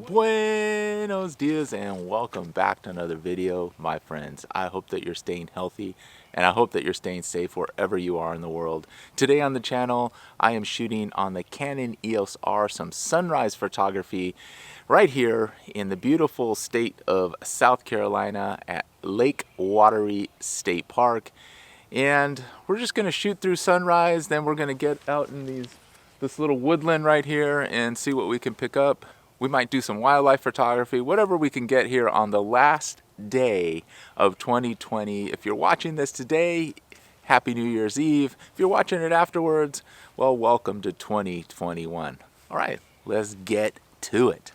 Buenos dias and welcome back to another video, my friends. I hope that you're staying healthy and I hope that you're staying safe wherever you are in the world. Today on the channel, I am shooting on the Canon EOS R some sunrise photography right here in the beautiful state of South Carolina at Lake Wateree State Park. And we're just gonna shoot through sunrise, then we're gonna get out in this little woodland right here and see what we can pick up. We might do some wildlife photography, whatever we can get here on the last day of 2020. If you're watching this today, Happy New Year's Eve. If you're watching it afterwards, well, welcome to 2021. All right, let's get to it.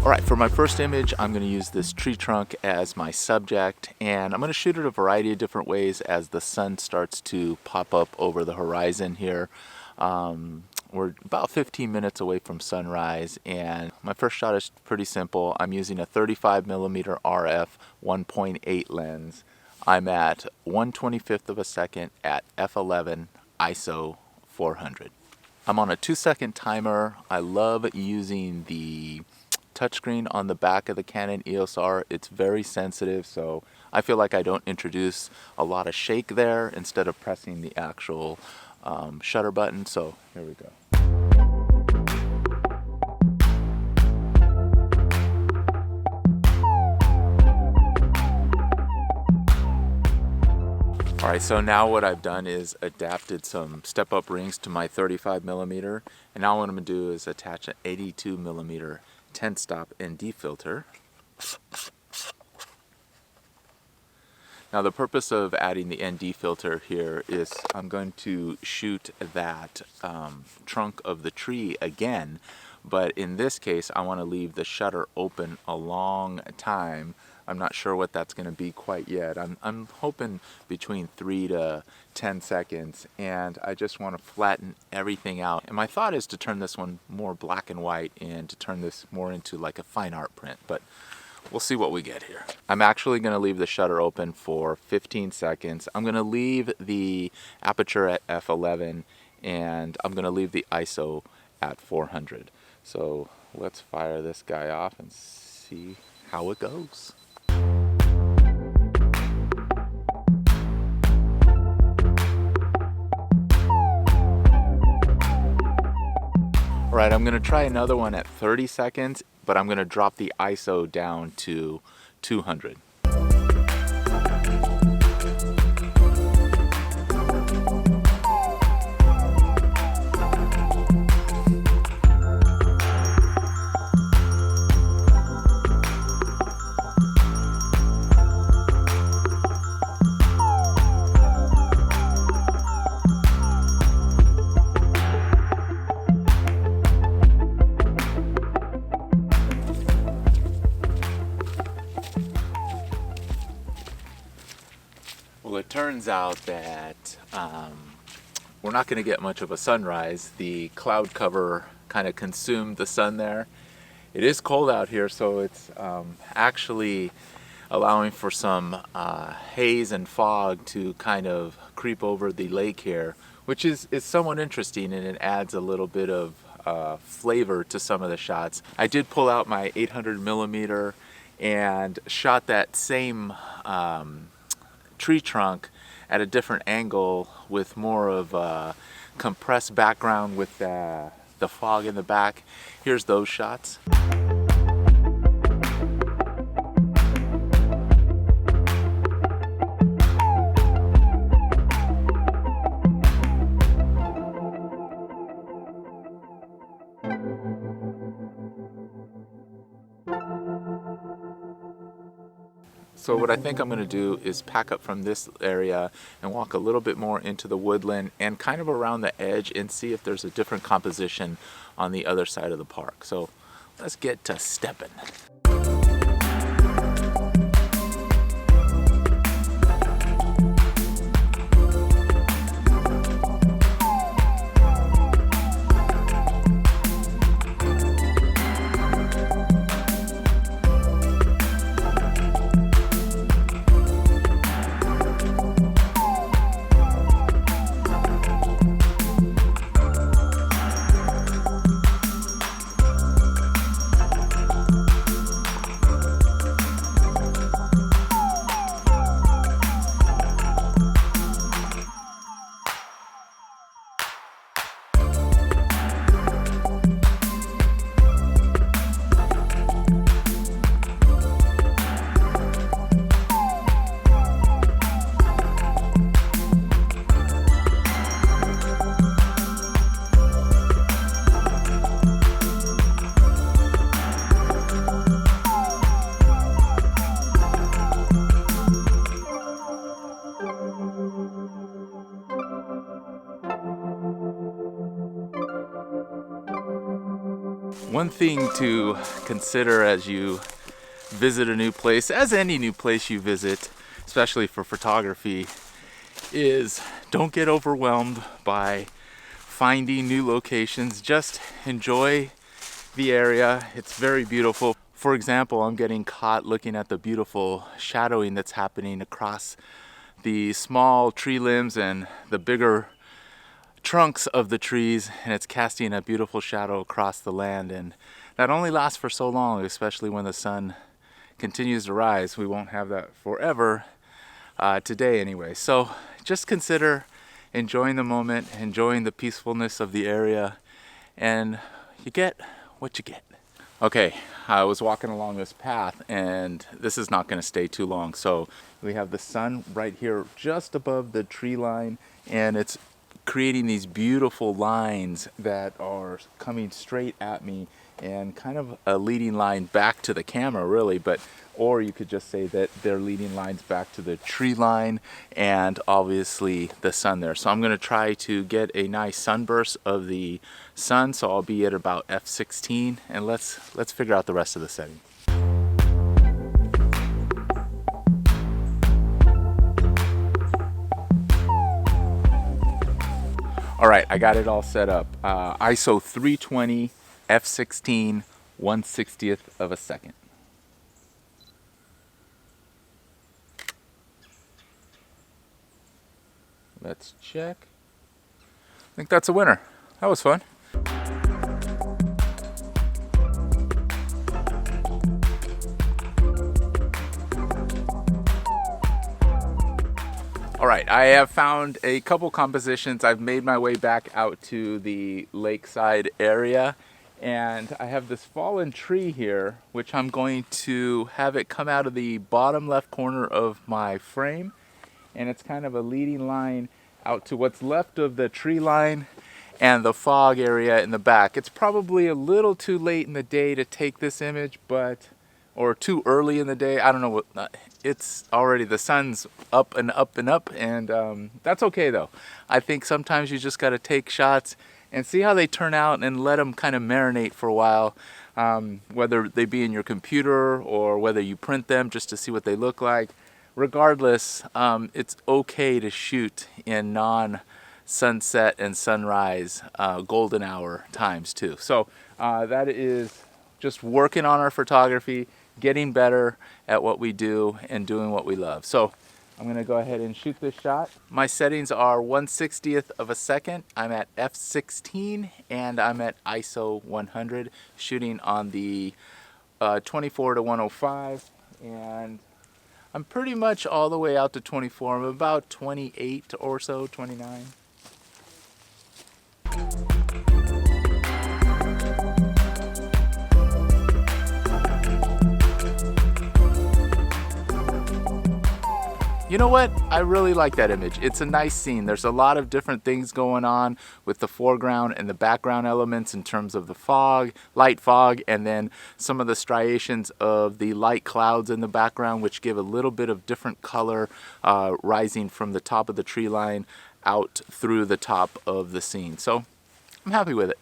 All right, for my first image, I'm going to use this tree trunk as my subject, and I'm going to shoot it a variety of different ways as the sun starts to pop up over the horizon here. We're about 15 minutes away from sunrise, and my first shot is pretty simple. I'm using a 35mm RF 1.8 lens. I'm at 1/25 of a second at f11 ISO 400. I'm on a 2-second timer. I love using the touchscreen on the back of the Canon EOS R. It's very sensitive, so I feel like I don't introduce a lot of shake there instead of pressing the actual shutter button. So here we go. All right, so now what I've done is adapted some step-up rings to my 35mm, and now what I'm gonna do is attach an 82mm 10-stop ND filter. Now the purpose of adding the ND filter here is I'm going to shoot that trunk of the tree again, but in this case I want to leave the shutter open a long time. I'm not sure what that's going to be quite yet. I'm hoping between 3 to 10 seconds, and I just want to flatten everything out. And my thought is to turn this one more black and white and to turn this more into like a fine art print, but we'll see what we get here. I'm actually going to leave the shutter open for 15 seconds. I'm going to leave the aperture at f11, and I'm going to leave the ISO at 400. So let's fire this guy off and see how it goes. All right, I'm going to try another one at 30 seconds, but I'm going to drop the ISO down to 200. Well, it turns out that we're not going to get much of a sunrise. The cloud cover kind of consumed the sun there. It is cold out here, so it's actually allowing for some haze and fog to kind of creep over the lake here, which is somewhat interesting, and it adds a little bit of flavor to some of the shots. I did pull out my 800mm and shot that same tree trunk at a different angle with more of a compressed background with the fog in the back. Here's those shots. So what I think I'm going to do is pack up from this area and walk a little bit more into the woodland and kind of around the edge and see if there's a different composition on the other side of the park. So let's get to stepping. One thing to consider as you visit a new place, as any new place you visit, especially for photography, is don't get overwhelmed by finding new locations. Just enjoy the area. It's very beautiful. For example, I'm getting caught looking at the beautiful shadowing that's happening across the small tree limbs and the bigger trunks of the trees, and it's casting a beautiful shadow across the land. And that only lasts for so long, especially when the sun continues to rise. We won't have that forever, today anyway. So just consider enjoying the moment, enjoying the peacefulness of the area, and you get what you get. Okay, I was walking along this path, and this is not going to stay too long. So we have the sun right here just above the tree line, and it's creating these beautiful lines that are coming straight at me, and kind of a leading line back to the camera, really. But or you could just say that they're leading lines back to the tree line and obviously the sun there. So I'm going to try to get a nice sunburst of the sun. So I'll be at about f16, and let's figure out the rest of the setting. All right, I got it all set up. ISO 320, f16, 1/60th of a second. Let's check. I think that's a winner. That was fun. All right, I have found a couple compositions. I've made my way back out to the Lakeside area, and I have this fallen tree here, which I'm going to have it come out of the bottom left corner of my frame, and it's kind of a leading line out to what's left of the tree line and the fog area in the back. It's probably a little too late in the day to take this image, or too early in the day. I don't know what, it's already, the sun's up and up and up, and that's okay though. I think sometimes you just got to take shots and see how they turn out and let them kind of marinate for a while, whether they be in your computer or whether you print them just to see what they look like. Regardless, it's okay to shoot in non-sunset and sunrise golden hour times too. So that is just working on our photography, getting better at what we do, and doing what we love. So I'm gonna go ahead and shoot this shot. My settings are 1/60th of a second. I'm at f16, and I'm at ISO 100, shooting on the 24 to 105, and I'm pretty much all the way out to 24. I'm about 28 or so, 29. You know what? I really like that image. It's a nice scene. There's a lot of different things going on with the foreground and the background elements in terms of the fog, light fog, and then some of the striations of the light clouds in the background, which give a little bit of different color rising from the top of the tree line out through the top of the scene. So I'm happy with it.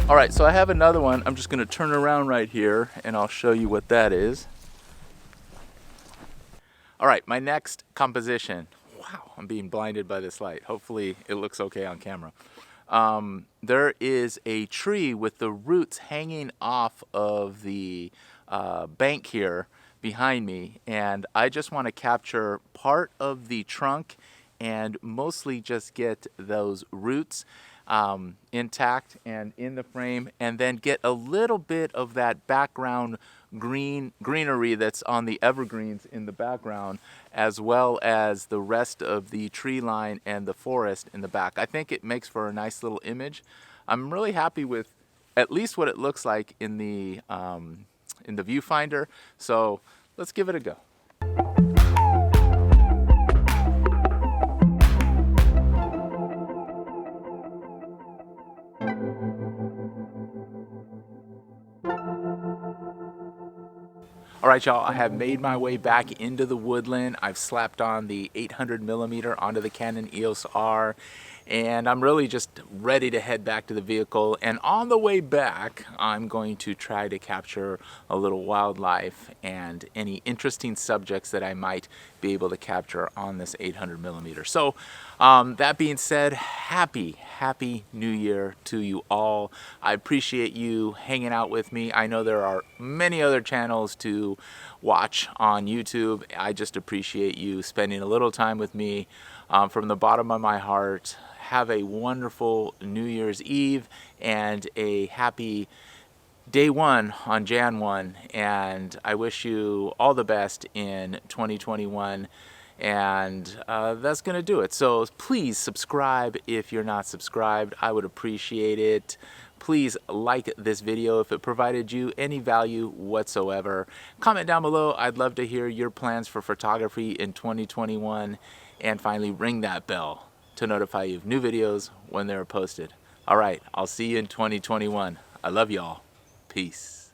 All right, so I have another one. I'm just going to turn around right here and I'll show you what that is. All right, my next composition. Wow, I'm being blinded by this light. Hopefully it looks okay on camera. There is a tree with the roots hanging off of the bank here behind me, and I just want to capture part of the trunk and mostly just get those roots intact and in the frame, and then get a little bit of that background greenery that's on the evergreens in the background, as well as the rest of the tree line and the forest in the back. I think it makes for a nice little image. I'm really happy with at least what it looks like in the viewfinder, so let's give it a go. All right, y'all, I have made my way back into the woodland. I've slapped on the 800mm onto the Canon EOS R, and I'm really just ready to head back to the vehicle. And on the way back, I'm going to try to capture a little wildlife and any interesting subjects that I might be able to capture on this 800mm. So that being said, happy New Year to you all. I appreciate you hanging out with me. I know there are many other channels to watch on YouTube. I just appreciate you spending a little time with me. From the bottom of my heart, have a wonderful New Year's Eve and a happy day one on Jan 1, and I wish you all the best in 2021. And that's gonna do it. So please subscribe if you're not subscribed. I would appreciate it. Please like this video if it provided you any value whatsoever. Comment down below. I'd love to hear your plans for photography in 2021. And finally, ring that bell to notify you of new videos when they're posted. All right, I'll see you in 2021. I love y'all. Peace.